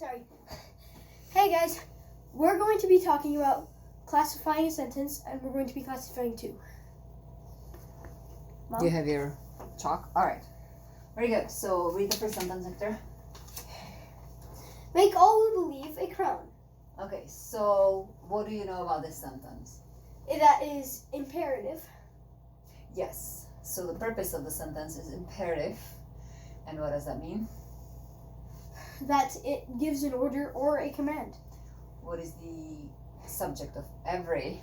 Sorry. Hey guys, we're going to be talking about classifying a sentence, and we're going to be classifying two. Mom? Do you have your chalk? Alright. Very good. So read the first sentence, Victor. Make all who believe a crown. Okay, so what do you know about this sentence? That is imperative. Yes. So the purpose of the sentence is imperative. And what does that mean? That it gives an order or a command. What is the subject of every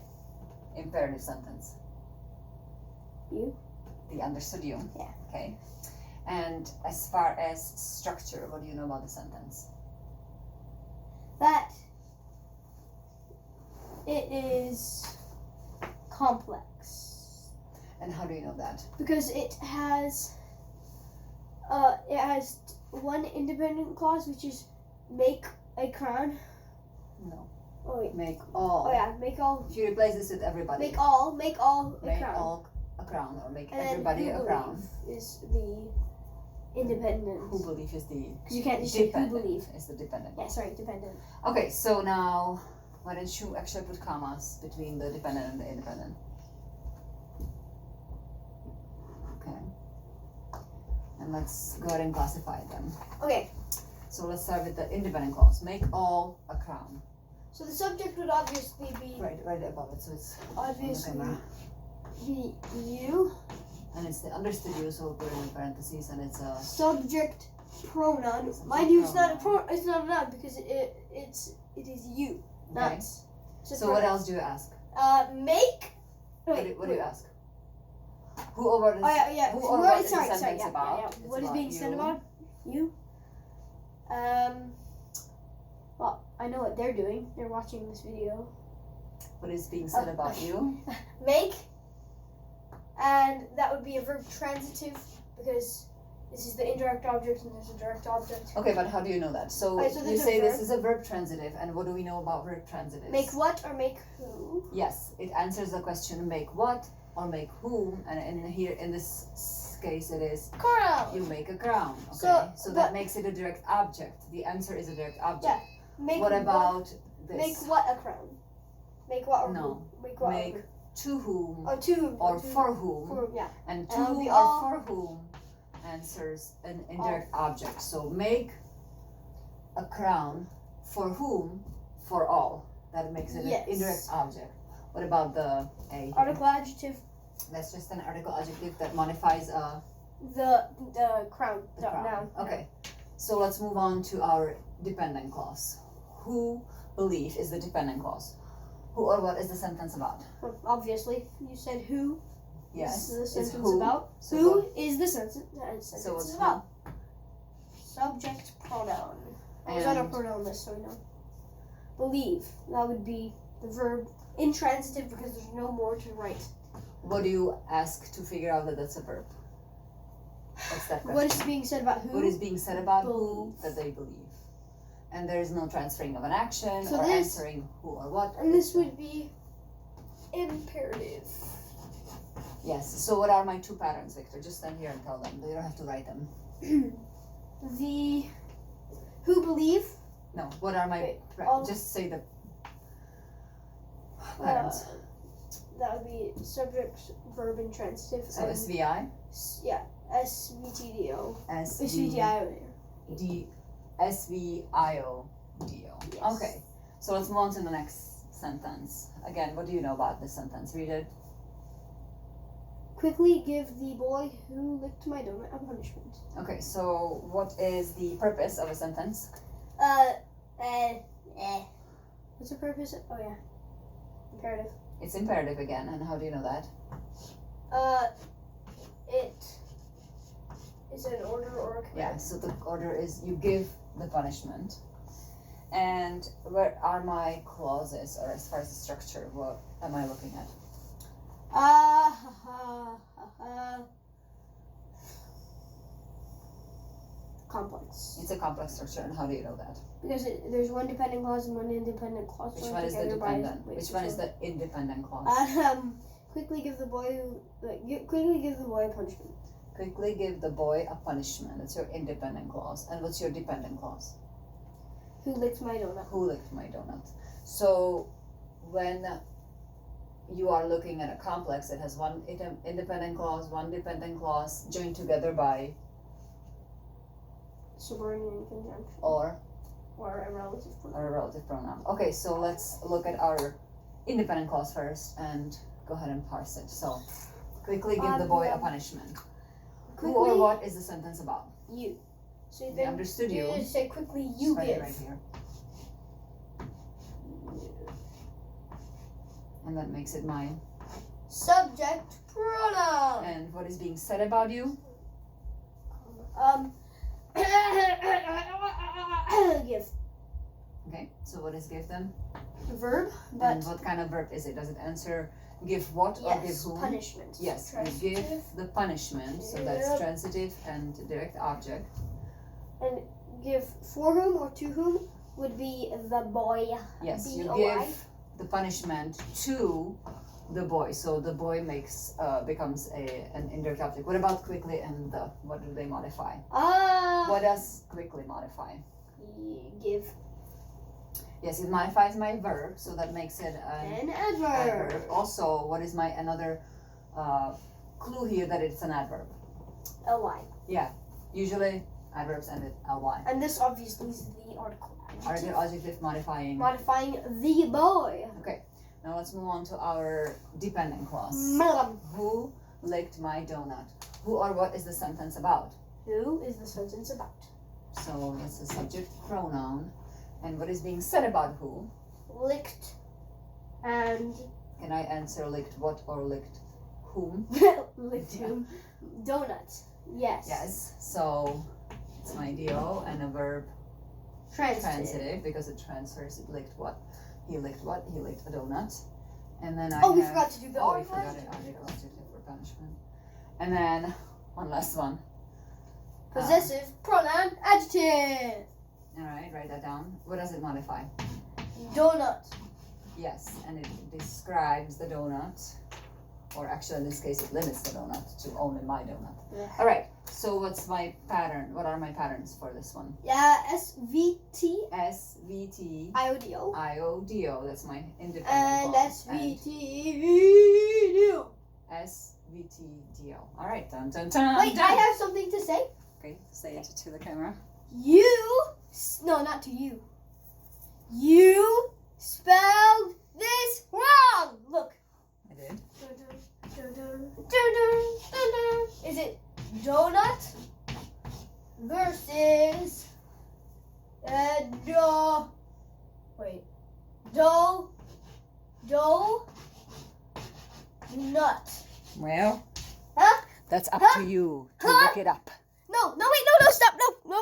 imperative sentence? You. The understood you. Yeah. Okay. And as far as structure, what do you know about the sentence? That it is complex. And how do you know that? Because it has one independent clause, which is make a crown. No. Oh wait. Make all. Oh yeah, make all. If you replace this with everybody. Make all a Make crown. all a crown, or make And everybody then a who crown. believe is the independent. Who believe is the Because you can't just say who dependent. believe. Is the dependent. Yeah, sorry, dependent. Okay, so now why don't you actually put commas between the dependent and the independent? Okay. And let's go ahead and classify them. Okay, So let's start with the independent clause. Make all a crown. so the subject would obviously be Right above it, so it's obviously on the camera. be you. And it's the understood you, so we'll put it in parentheses, and it's a Subject pronoun. Subject Mind you, it's not a pronoun. it's not a noun because it is you. okay. Not. So what else do you ask? Make. What do you ask? Who or what is? Oh yeah. Who or what is the sorry, sentence yeah, about? yeah. It's What is about being said you. about you? Well, I know what they're doing. They're watching this video. What is being said about you? Make, and that would be a verb transitive because this is the indirect object and there's a direct object. Okay, but how do you know that? So, Alright, so you there's a say this verb. is a verb transitive, and what do we know about verb transitives? Make what or make who? Yes, it answers the question make what or make whom, and in this case it is Crown. you make a crown. Okay, So, that but- makes it a direct object. The answer is a direct object. Yeah. Make What about this? Make what a crown? Make what or No. who? Make what Make or to whom who? Or to whom? or to for whom, whom, yeah. and to And it'll whom be or all- for whom answers an indirect object. So make a crown for whom? For all. That makes it Yes. an indirect object. What about the A? here? Article adjective. That's just an article adjective that modifies The crown. the crown. Noun. Okay. So let's move on to our dependent clause. Who believe is the dependent clause. Who or what is the sentence about? Well, obviously, you said who. Yes. Is the it's sentence who. about? So Who what- is the sentence So what's about? Subject pronoun. I was on a And- pronoun list, so we know. Believe. That would be the verb intransitive because there's no more to write. What do you ask to figure out that that's a verb? What's that question? What is being said about who? What is being said about who Believe. that they believe? And there is no transferring of an action So or this- answering who or what. And this would be imperative. Yes. So what are my two patterns, Victor? Just stand here and tell them. You don't have to write them. The who believe. No. What are my? Wait, Right, all- just say the patterns. That would be subject, verb, intransitive. So and SVI, yeah, SVTDO. SV, SVTIO. D, SVIO, DO. Yes. Okay. So let's move on to the next sentence. Again, what do you know about this sentence? Read it. Quickly give the boy who licked my donut a punishment. Okay. So what is the purpose of a sentence? What's the purpose? Oh yeah, imperative. It's imperative again, and how do you know that? It is an order or a command. Yeah, so the order is you give the punishment. And where are my clauses, or as far as the structure, what am I looking at? Complex. It's a complex structure, and how do you know that? Because there's one dependent clause and one independent clause. Which joined one is the together by- dependent? wait, Which one is the independent clause? Quickly give the boy quickly give the boy a punishment. Quickly give the boy a punishment. That's your independent clause. And what's your dependent clause? Who licked my donut? Who licked my donut? So when you are looking at a complex, it has one independent clause, one dependent clause, joined together by Subordinate in conjunction. or a relative pronoun. or a relative pronoun. Okay, so let's look at our independent clause first and go ahead and parse it. So quickly give the boy a punishment. Who or what is the sentence about? You. So They understood you. just say quickly, you Just write give. it right here. And that makes it mine. Subject pronoun. And what is being said about you? Give. Okay, so what is give then? Verb, but And what kind of verb is it? Does it answer give what or give yes, whom? punishment. Yes, you Transitive. give the punishment, so that's Yep. transitive and direct object. And give for whom or to whom would be the boy. Yes, you B-O-I. give the punishment to the boy, so the boy becomes an indirect object. What about quickly and the? What do they modify? What does quickly modify? Give Yes, it modifies my verb, so that makes it an an adverb. adverb. Also, what is my another clue here that it's an adverb? Ly. Usually adverbs end with ly. And this obviously is the article. Are the adjective modifying? Modifying the boy. Now let's move on to our dependent clause. Madam. Who licked my donut? Who or what is the sentence about? Who is the sentence about? So it's a subject pronoun. And what is being said about who? Licked and Can I answer licked what or licked whom? licked whom? Donuts. Yes. Yes. So it's my do and a verb transitive because it transfers. It licked what? He licked what? He licked a donut. And then I We have, forgot to do the oh, we adverb. forgot an adjective for punishment. And then one last one. Possessive pronoun adjective. All right, write that down. What does it modify? Donut. Yes, and it describes the donut, or actually in this case it limits the donut to only my donut. Yeah. All right, so what's my pattern? What are my patterns for this one? Yeah. SVT. SVT. IODO. IODO, that's my independent And clause. SVT video. SVTDO. All right, dun dun dun. Wait, dun. I have something to say. Okay, say it to the camera. No, not to you. You spelled this wrong. Look. I did. Is it donut versus nut? Well, Huh? that's up Huh? to you to Huh? look it up. No, wait, no, stop, no,